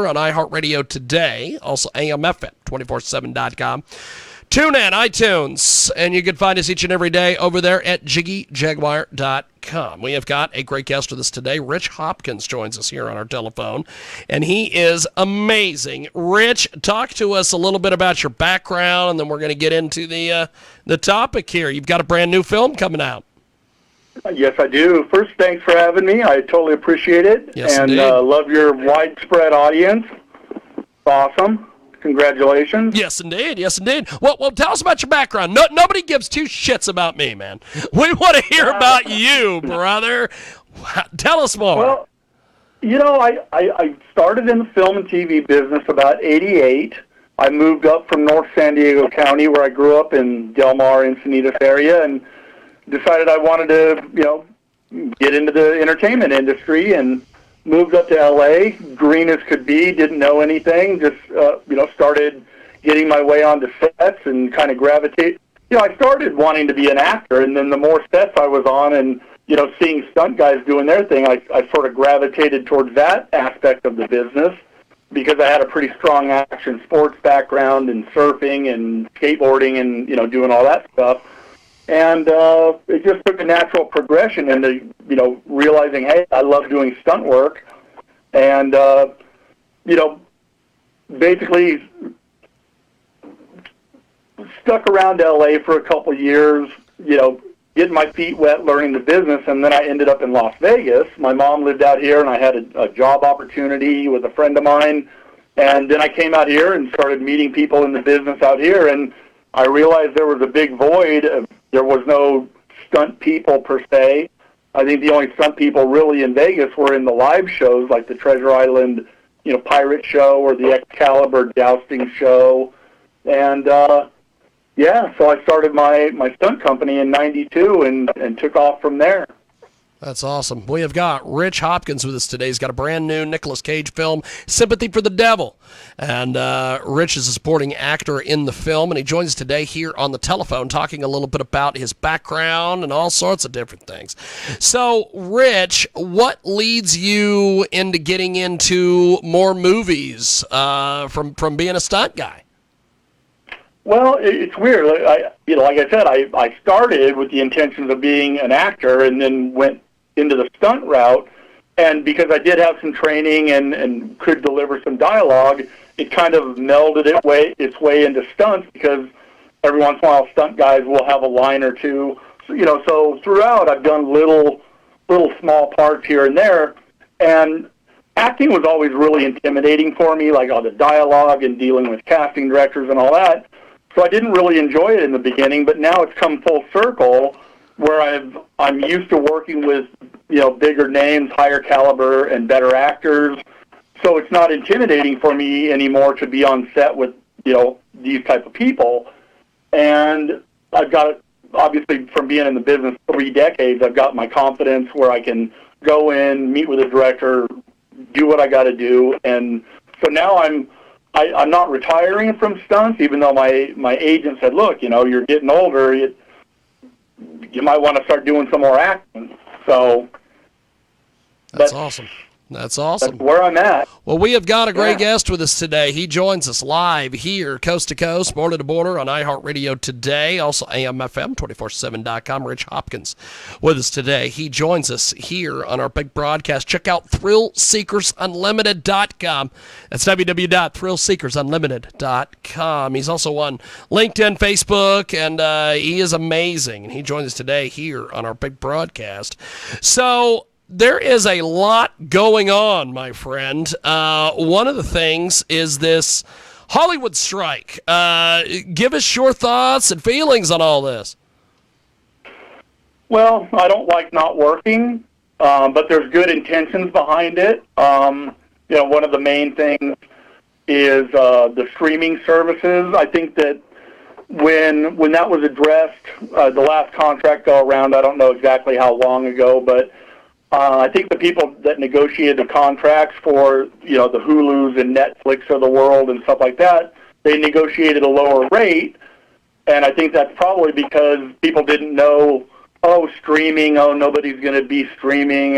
on iHeartRadio today, also AMFM, 247.com. Tune in, iTunes, and you can find us each and every day over there at JiggyJaguar.com. We have got a great guest with us today. Rich Hopkins joins us here on our telephone, and he is amazing. Rich, talk to us a little bit about your background, and then we're going to get into the topic here. You've got a brand new film coming out. Yes, I do. First, thanks for having me. I totally appreciate it. Yes, and love your widespread audience. Awesome. Congratulations. Yes, indeed. Yes, indeed. Well, tell us about your background. Nobody gives two shits about me, man. We want to hear about you, brother. Tell us more. Well, I started in the film and TV business about 88. I moved up from North San Diego County, where I grew up in Del Mar, Encinitas area, and decided I wanted to, get into the entertainment industry, and moved up to L.A., green as could be, didn't know anything, just, started getting my way onto sets and kind of gravitate. I started wanting to be an actor, and then the more sets I was on and, seeing stunt guys doing their thing, I sort of gravitated towards that aspect of the business because I had a pretty strong action sports background and surfing and skateboarding and, doing all that stuff. And it just took a natural progression into, realizing, hey, I love doing stunt work. And, basically stuck around L.A. for a couple of years, getting my feet wet, learning the business. And then I ended up in Las Vegas. My mom lived out here, and I had a job opportunity with a friend of mine. And then I came out here and started meeting people in the business out here. And I realized there was a big void. There was no stunt people per se. I think the only stunt people really in Vegas were in the live shows like the Treasure Island, pirate show or the Excalibur jousting show. And, so I started my stunt company in 92 and took off from there. That's awesome. We have got Rich Hopkins with us today. He's got a brand new Nicolas Cage film, Sympathy for the Devil. And Rich is a supporting actor in the film, and he joins us today here on the telephone talking a little bit about his background and all sorts of different things. So, Rich, what leads you into getting into more movies from being a stunt guy? Well, it's weird. Like I said, I started with the intentions of being an actor and then went into the stunt route. And because I did have some training and could deliver some dialogue, it kind of melded its way into stunts because every once in a while stunt guys will have a line or two. So throughout I've done little small parts here and there. And acting was always really intimidating for me, like all the dialogue and dealing with casting directors and all that. So I didn't really enjoy it in the beginning, but now it's come full circle where I'm used to working with, bigger names, higher caliber, and better actors. So it's not intimidating for me anymore to be on set with, these type of people. And I've got, obviously, from being in the business 3 decades, I've got my confidence where I can go in, meet with a director, do what I got to do. And so now I'm not retiring from stunts, even though my agent said, look, you're getting older, you might want to start doing some more acting. So that's awesome. That's awesome. That's where I'm at. Well, we have got a great guest with us today. He joins us live here, coast to coast, border to border on iHeartRadio today, also AMFM, 247.com. Rich Hopkins with us today. He joins us here on our big broadcast. Check out ThrillSeekersUnlimited.com. That's www.ThrillSeekersUnlimited.com. He's also on LinkedIn, Facebook, and he is amazing. And he joins us today here on our big broadcast. So, there is a lot going on, my friend. One of the things is this Hollywood strike. Give us your thoughts and feelings on all this. Well, I don't like not working, but there's good intentions behind it. One of the main things is the streaming services. I think that when that was addressed, the last contract go around, I don't know exactly how long ago, but I think the people that negotiated the contracts for, the Hulus and Netflix of the world and stuff like that, they negotiated a lower rate, and I think that's probably because people didn't know, streaming, nobody's going to be streaming,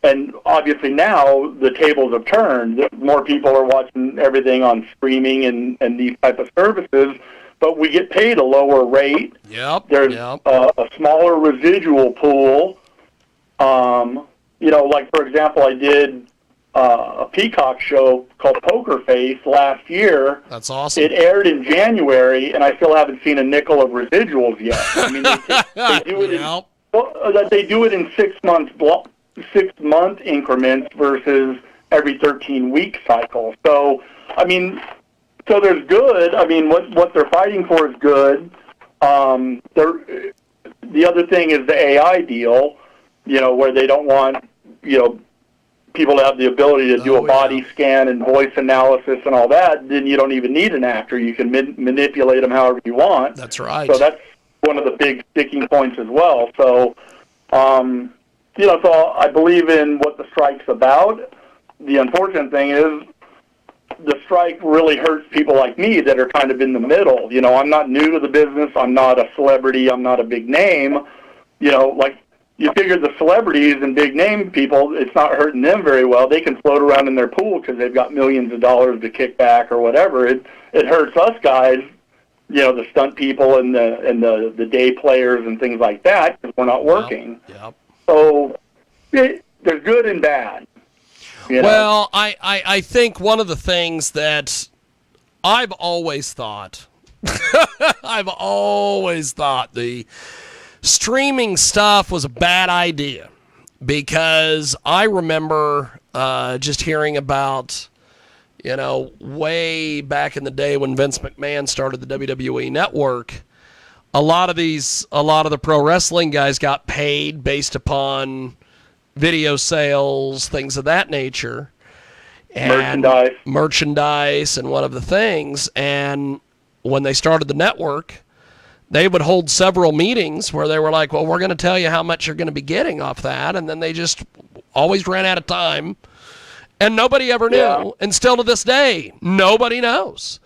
And obviously now the tables have turned. More people are watching everything on streaming and these type of services, but we get paid a lower rate. Yep. There's a smaller residual pool. Like for example, I did a Peacock show called Poker Face last year. That's awesome. It aired in January, and I still haven't seen a nickel of residuals yet. I mean, they do it they do it in 6-month increments versus every 13-week cycle. So, I mean, there's good. I mean, what they're fighting for is good. The other thing is the AI deal, where they don't want, people to have the ability to do a body scan and voice analysis and all that. Then you don't even need an actor. You can manipulate them however you want. That's right. So that's one of the big sticking points as well. So, so I believe in what the strike's about. The unfortunate thing is the strike really hurts people like me that are kind of in the middle. I'm not new to the business. I'm not a celebrity. I'm not a big name. Like you figure the celebrities and big name people, it's not hurting them very well. They can float around in their pool because they've got millions of dollars to kick back or whatever. It hurts us guys, the stunt people and the day players and things like that because we're not working. Yep. So there's good and bad. Well, I think one of the things that I've always thought, the streaming stuff was a bad idea because I remember just hearing about, way back in the day when Vince McMahon started the WWE Network, a lot of the pro wrestling guys got paid based upon video sales, things of that nature. And merchandise and one of the things. And when they started the network, they would hold several meetings where they were like, well, we're going to tell you how much you're going to be getting off that. And then they just always ran out of time. And nobody ever knew. Yeah. And still to this day, nobody knows.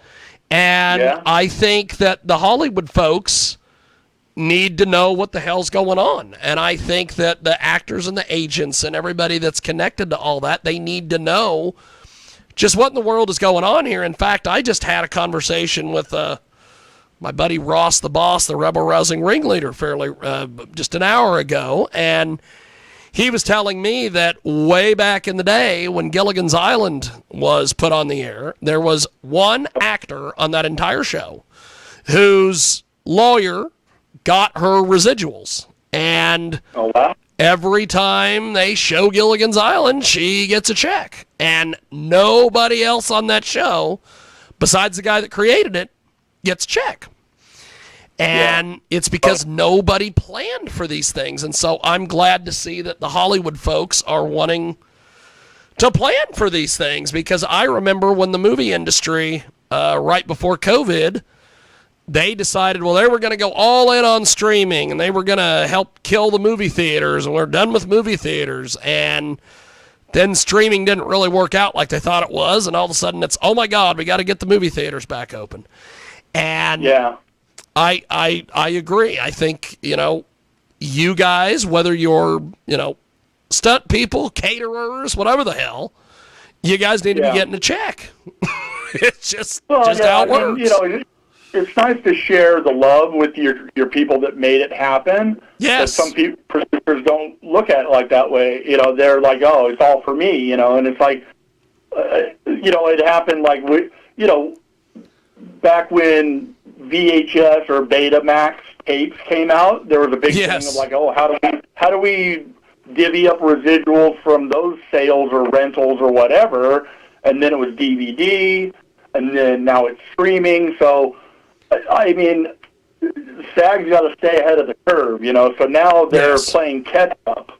And I think that the Hollywood folks need to know what the hell's going on. And I think that the actors and the agents and everybody that's connected to all that, they need to know just what in the world is going on here. In fact, I just had a conversation with my buddy Ross the Boss, the Rebel Rousing ringleader, just an hour ago, and he was telling me that way back in the day when Gilligan's Island was put on the air, there was one actor on that entire show whose lawyer got her residuals. And every time they show Gilligan's Island, she gets a check. And nobody else on that show, besides the guy that created it, gets a check. And it's because nobody planned for these things. And so I'm glad to see that the Hollywood folks are wanting to plan for these things, because I remember when the movie industry, right before COVID, they decided, well, they were going to go all in on streaming, and they were going to help kill the movie theaters, and we're done with movie theaters. And then streaming didn't really work out like they thought it was, and all of a sudden it's, oh my God, we got to get the movie theaters back open. And I agree. I think, you guys, whether you're, stunt people, caterers, whatever the hell, you guys need to be getting a check. It's just how it works. It's nice to share the love with your people that made it happen. Yes. But some producers don't look at it like that way. They're like, oh, it's all for me, and it's like, it happened like, back when VHS or Betamax tapes came out, there was a big thing of like, oh, how do we divvy up residuals from those sales or rentals or whatever? And then it was DVD, and then now it's streaming. So, I mean, SAG's got to stay ahead of the curve, So now they're playing catch up,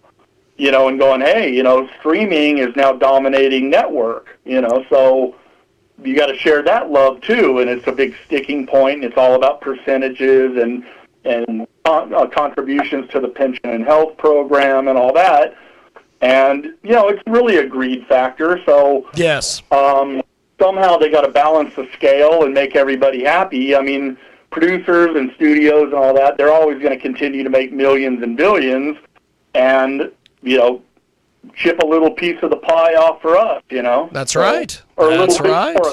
and going, hey, streaming is now dominating network, So you got to share that love too, and it's a big sticking point. It's all about percentages and contributions to the pension and health program and all that. And it's really a greed factor. So somehow they got to balance the scale and make everybody happy. I mean, producers and studios and all that, they're always going to continue to make millions and billions, and chip a little piece of the pie off for us, you know. That's right. Or That's right. or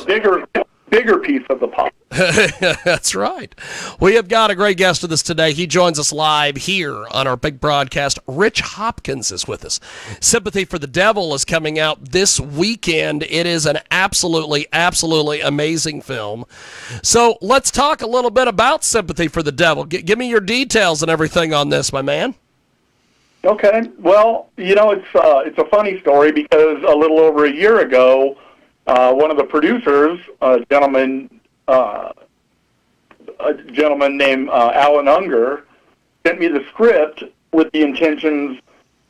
a bigger piece of the pie. That's right. We have got a great guest with us today. He joins us live here on our big broadcast. Rich Hopkins is with us. Sympathy for the Devil is coming out this weekend. It is an absolutely, absolutely amazing film. So let's talk a little bit about Sympathy for the Devil. Give me your details and everything on this, my man. Okay. Well, you know, it's a funny story because a little over a year ago, one of the producers, a gentleman named Alan Unger, sent me the script with the intentions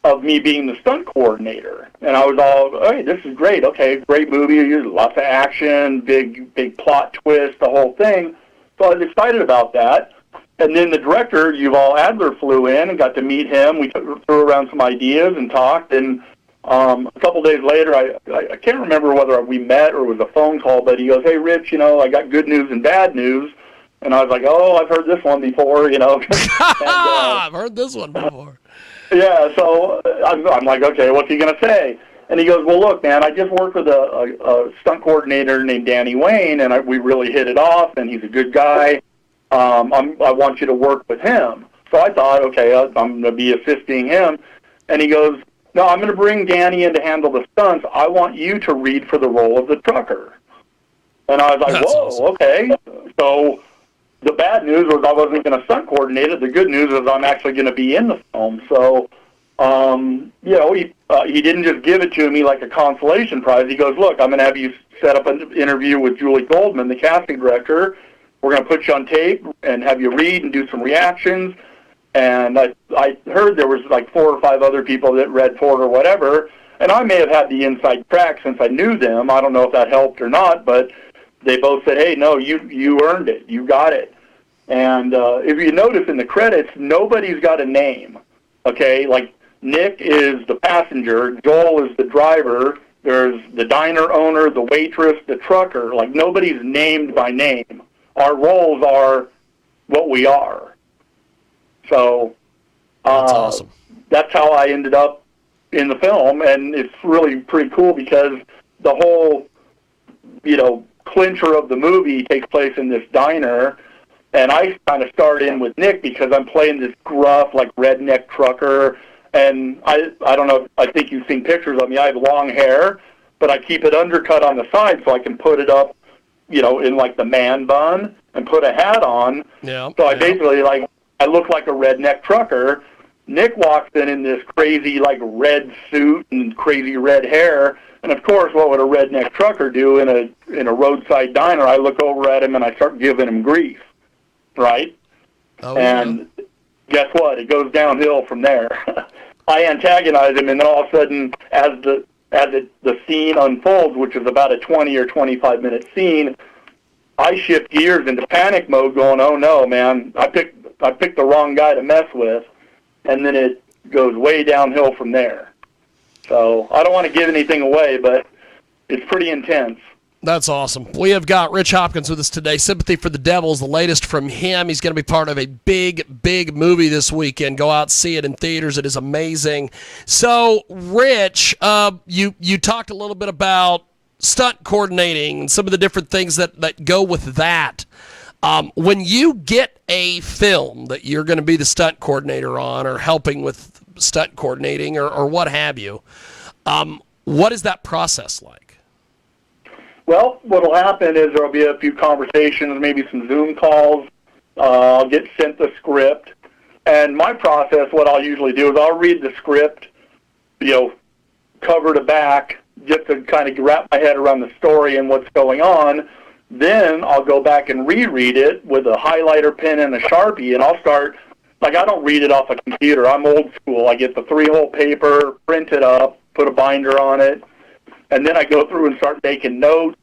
of me being the stunt coordinator. And I was all, hey, this is great. Okay, great movie. Lots of action, big plot twist, the whole thing. So I was excited about that. And then the director, Yuval Adler, flew in and got to meet him. We threw around some ideas and talked. And a couple days later, I can't remember whether we met or it was a phone call, but he goes, hey, Rich, you know, I got good news and bad news. And I was like, oh, I've heard this one before, you know. I've heard this one before. Yeah, so I'm like, okay, what's he going to say? And he goes, well, look, man, I just worked with a stunt coordinator named Danny Wayne, and we really hit it off, and he's a good guy. I want you to work with him. So I thought, okay, I'm going to be assisting him. And he goes, no, I'm going to bring Danny in to handle the stunts. I want you to read for the role of the trucker. And I was like, That's whoa, awesome. okay. So the bad news was I wasn't going to stunt coordinate it. The good news is I'm actually going to be in the film. So, you know, he didn't just give it to me like a consolation prize. He goes, look, I'm going to have you set up an interview with Julie Goldman, the casting director. We're going to put you on tape and have you read and do some reactions. And I heard there was like 4 or 5 other people that read for it or whatever. And I may have had the inside track since I knew them. I don't know if that helped or not, but they both said, hey, no, you earned it. You got it. And if you notice in the credits, nobody's got a name, okay? Like Nick is the passenger, Joel is the driver, there's the diner owner, the waitress, the trucker. Like nobody's named by name. Our roles are what we are. So That's awesome. That's how I ended up in the film, and it's really pretty cool because the whole, you know, clincher of the movie takes place in this diner, and I kind of start in with Nick because I'm playing this gruff, like, redneck trucker, and I don't know, I think you've seen pictures of me. I have long hair, but I keep it undercut on the side so I can put it up, you know, in, like, the man bun and put a hat on. Yeah. So I basically, like, I look like a redneck trucker. Nick walks in this crazy, like, red suit and crazy red hair. And, of course, what would a redneck trucker do in a roadside diner? I look over at him and I start giving him grief, right? Oh, and guess what? It goes downhill from there. I antagonize him, and then all of a sudden, as the scene unfolds, which is about a 20 or 25-minute scene, I shift gears into panic mode going, oh, no, man, I picked the wrong guy to mess with. And then it goes way downhill from there. So I don't want to give anything away, but it's pretty intense. That's awesome. We have got Rich Hopkins with us today. Sympathy for the Devil is the latest from him. He's going to be part of a big movie this weekend. Go out, see it in theaters. It is amazing. So, Rich, you talked a little bit about stunt coordinating and some of the different things that go with that. When you get a film that you're going to be the stunt coordinator on or helping with stunt coordinating or what have you, what is that process like? Well, what will happen is there will be a few conversations, maybe some Zoom calls. I'll get sent the script. And my process, what I'll usually do is I'll read the script, you know, cover to back, just to kind of wrap my head around the story and what's going on. Then I'll go back and reread it with a highlighter pen and a Sharpie, and I'll start, like, I don't read it off a computer. I'm old school. I get the 3-hole paper, print it up, put a binder on it, and then I go through and start making notes.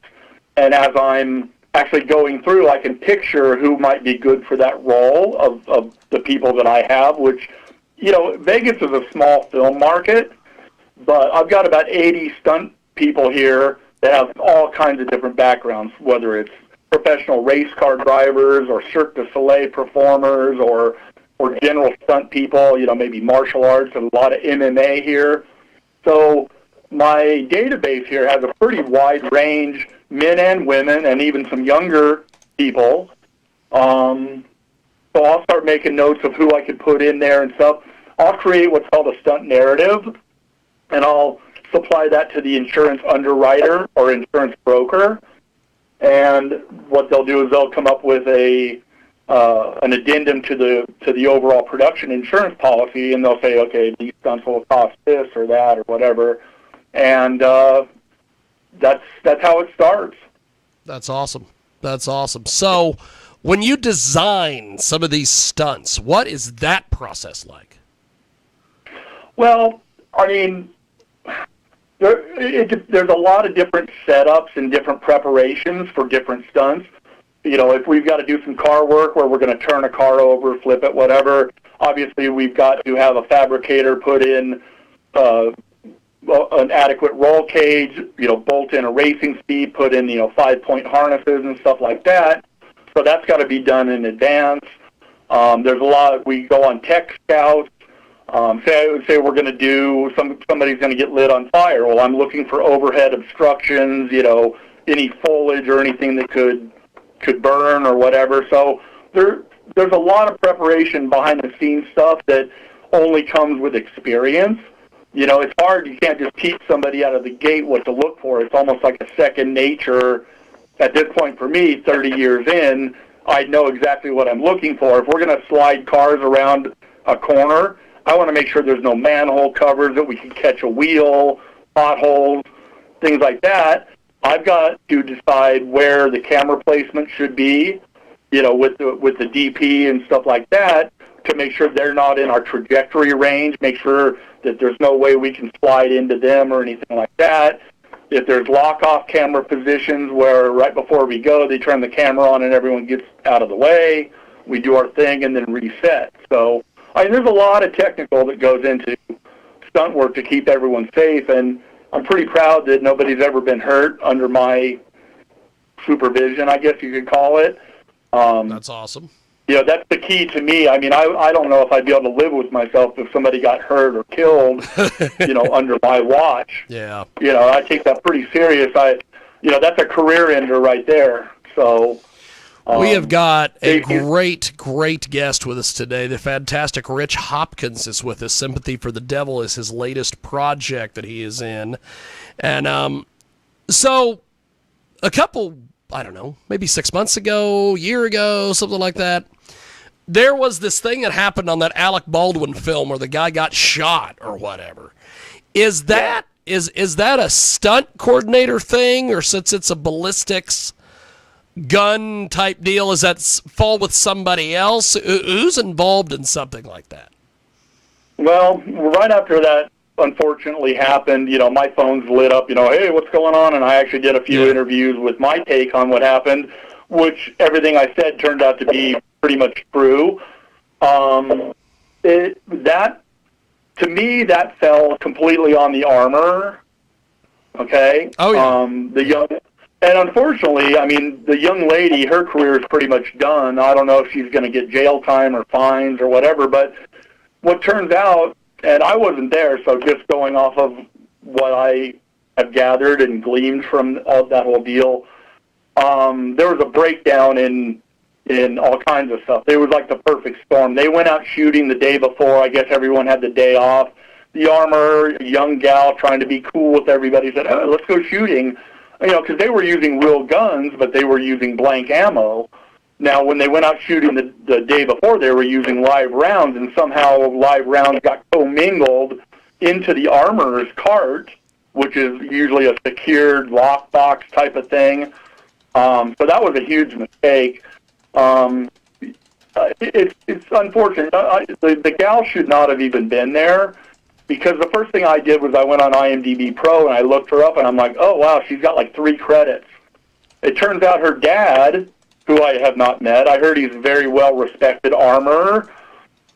And as I'm actually going through, I can picture who might be good for that role of the people that I have, which, you know, Vegas is a small film market, but I've got about 80 stunt people here that have all kinds of different backgrounds, whether it's professional race car drivers or Cirque du Soleil performers or general stunt people, you know, maybe martial arts, and a lot of MMA here. So my database here has a pretty wide range, men and women, and even some younger people. So I'll start making notes of who I could put in there and stuff. I'll create what's called a stunt narrative, and I'll supply that to the insurance underwriter or insurance broker. And what they'll do is they'll come up with an addendum to the overall production insurance policy, and they'll say, okay, these stunts will cost this or that or whatever, and that's how it starts. That's awesome. That's awesome. So, when you design some of these stunts, what is that process like? Well, I mean, there's a lot of different setups and different preparations for different stunts. You know, if we've got to do some car work where we're going to turn a car over, flip it, whatever, obviously we've got to have a fabricator put in an adequate roll cage, you know, bolt in a racing speed, put in, 5-point harnesses and stuff like that. So that's got to be done in advance. There's a lot. We go on tech scouts. Say we're going to do somebody's going to get lit on fire. Well, I'm looking for overhead obstructions, any foliage or anything that could burn or whatever. So there's a lot of preparation behind the scenes stuff that only comes with experience. It's hard. You can't just teach somebody out of the gate what to look for. It's almost like a second nature. At this point for me, 30 years in, I know exactly what I'm looking for. If we're going to slide cars around a corner, I want to make sure there's no manhole covers, that we can catch a wheel, potholes, things like that. I've got to decide where the camera placement should be, with the DP and stuff like that, to make sure they're not in our trajectory range, make sure that there's no way we can slide into them or anything like that. If there's lock-off camera positions where right before we go, they turn the camera on and everyone gets out of the way, we do our thing and then reset. So, there's a lot of technical that goes into stunt work to keep everyone safe, and I'm pretty proud that nobody's ever been hurt under my supervision, I guess you could call it. That's awesome. That's the key to me. I don't know if I'd be able to live with myself if somebody got hurt or killed, under my watch. Yeah. I take that pretty serious. That's a career ender right there. So we have got a great guest with us today. The fantastic Rich Hopkins is with us. Sympathy for the Devil is his latest project that he is in. And so a couple, I don't know, maybe 6 months ago, year ago, something like that, there was this thing that happened on that Alec Baldwin film where the guy got shot or whatever. Is that a stunt coordinator thing, or since it's a ballistics gun type deal, does that fall with somebody else? Who's involved in something like that? Well, right after that unfortunately happened, my phone's lit up, hey, what's going on? And I actually did a few interviews with my take on what happened, which everything I said turned out to be pretty much true. To me, that fell completely on the armor. Okay. Oh yeah. And unfortunately, the young lady, her career is pretty much done. I don't know if she's going to get jail time or fines or whatever, but what turns out, and I wasn't there, so just going off of what I have gathered and gleaned from that whole deal, there was a breakdown in all kinds of stuff. It was like the perfect storm. They went out shooting the day before. I guess everyone had the day off. The armor, a young gal trying to be cool with everybody, said, oh, let's go shooting. Because they were using real guns, but they were using blank ammo. Now, when they went out shooting the day before, they were using live rounds, and somehow live rounds got commingled into the armorer's cart, which is usually a secured lockbox type of thing. So that was a huge mistake. It's unfortunate. The gal should not have even been there, because the first thing I did was I went on IMDb Pro and I looked her up, and I'm like, oh, wow, she's got like 3 credits. It turns out her dad, who I have not met, I heard he's a very well-respected armorer,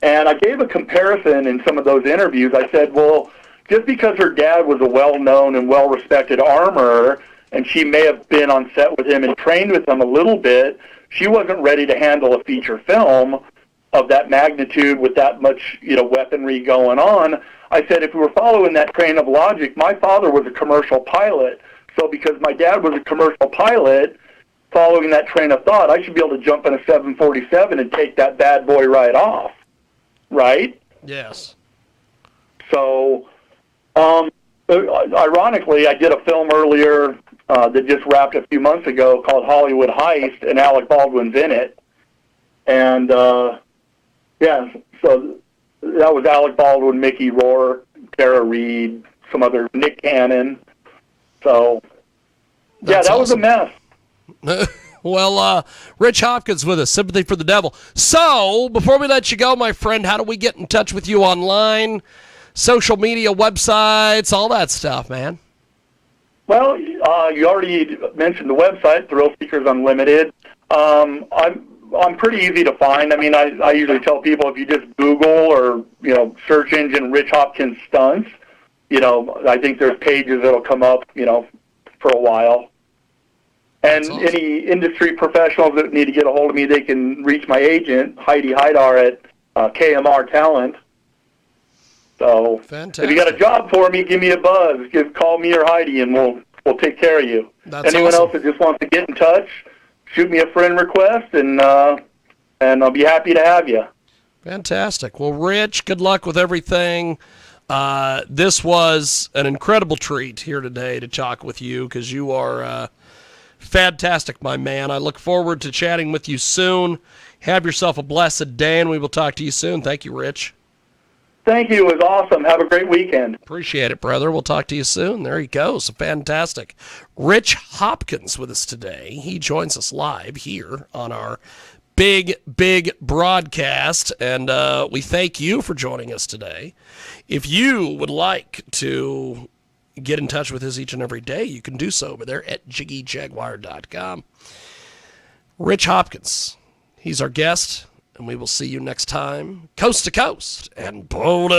and I gave a comparison in some of those interviews. I said, well, just because her dad was a well-known and well-respected armorer, and she may have been on set with him and trained with him a little bit, she wasn't ready to handle a feature film of that magnitude with that much, weaponry going on. I said, if we were following that train of logic, my father was a commercial pilot. So because my dad was a commercial pilot, following that train of thought, I should be able to jump in a 747 and take that bad boy right off, right? Yes. So, ironically, I did a film earlier that just wrapped a few months ago called Hollywood Heist, and Alec Baldwin's in it. And, yeah, so that was Alec Baldwin, Mickey Rourke, Tara Reid, some other, Nick Cannon. So, That's that was a mess. Well, Rich Hopkins with us, Sympathy for the Devil. So, before we let you go, my friend, how do we get in touch with you online? Social media, websites, all that stuff, man. Well, you already mentioned the website, Thrill Seekers Unlimited. I'm pretty easy to find. I mean, I usually tell people if you just Google or, search engine Rich Hopkins stunts, I think there's pages that'll come up, for a while. And That's awesome. Any industry professionals that need to get a hold of me, they can reach my agent, Heidi Haidar, at KMR Talent. So Fantastic. if you got a job for me, give me a buzz. Call me or Heidi, and we'll take care of you. That's Anyone awesome. else that just wants to get in touch, shoot me a friend request, and I'll be happy to have you. Fantastic. Well, Rich, good luck with everything. This was an incredible treat here today to talk with you because you are fantastic, my man. I look forward to chatting with you soon. Have yourself a blessed day, and we will talk to you soon. Thank you, Rich. Thank you. It was awesome. Have a great weekend. Appreciate it, brother. We'll talk to you soon. There he goes. Fantastic. Rich Hopkins with us today. He joins us live here on our big broadcast, and we thank you for joining us today. If you would like to get in touch with us each and every day, you can do so over there at JiggyJaguar.com. Rich Hopkins, he's our guest, and we will see you next time, coast to coast and bold